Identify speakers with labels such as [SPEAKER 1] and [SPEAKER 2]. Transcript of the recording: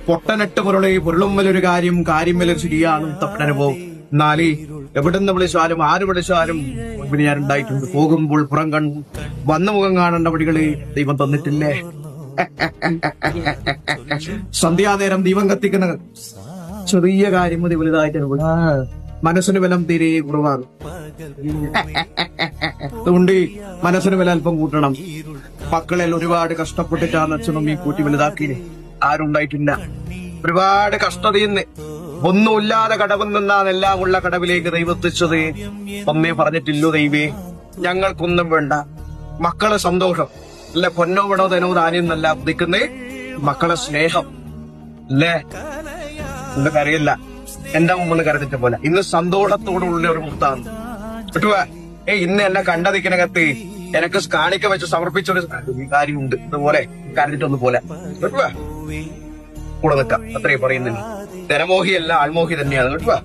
[SPEAKER 1] പൊട്ടനെട്ട് പൊരുളെ പൊരുളുമ്മലൊരു കാര്യമല്ലൊരു ശരിയാണ് തപ്പനുഭവം. എന്നാലേ എവിടുന്ന് വിളിച്ചാലും ആര് വിളിച്ചാലും പിന്നെ ഞാൻ ഉണ്ടായിട്ടുണ്ട്. പോകുമ്പോൾ പുറം കണ്ടു വന്ന മുഖം കാണേണ്ട വഴികളെ ദൈവം തന്നിട്ടില്ലേ? സന്ധ്യാനേരം ദീപം കത്തിക്കുന്ന ചെറിയ കാര്യം മതി വലുതായിട്ട് മനസ്സിന് ബലം തീരെ കുറവാണ്. അതുകൊണ്ട് മനസ്സിന് വില അല്പം കൂട്ടണം. മക്കളെല്ലാം ഒരുപാട് കഷ്ടപ്പെട്ടിട്ടാണ് അച്ഛനും ഈ കൂട്ടി വലുതാക്കി. ആരുണ്ടായിട്ടില്ല. ഒരുപാട് കഷ്ടതയിന്ന് ഒന്നുമില്ലാതെ കടവിൽ നിന്നാണ് എല്ലാം ഉള്ള കടവിലേക്ക് ദൈവത്തിച്ചത്. ഒന്നേ പറഞ്ഞിട്ടില്ലോ ദൈവേ, ഞങ്ങൾക്കൊന്നും വേണ്ട, മക്കളെ സന്തോഷം അല്ല, പൊന്നോ വിടോ ധനോ ധാന്യം ഉദിക്കുന്നേ മക്കളെ സ്നേഹം അല്ലേ. ഒന്നും കരയില്ല, എന്റെ മുമ്പ് കരുതിച്ച പോലെ ഇന്ന് സന്തോഷത്തോടുള്ള ഒരു മുഹൂർത്താണ് കിട്ടുവാ. ഇന്ന് എന്നെ കണ്ടതിക്കനകത്ത് എനക്ക് കാണിക്ക വെച്ച് സമർപ്പിച്ചൊരു കാര്യമുണ്ട്. ഇതുപോലെ കരുതിട്ടൊന്നു പോലെ കിട്ടുവാ. കൂടെ നിൽക്കാം, അത്രയും പറയുന്നില്ല. ധനമോഹിയല്ല, ആൾമോഹി തന്നെയാണ് കേട്ടുവാ.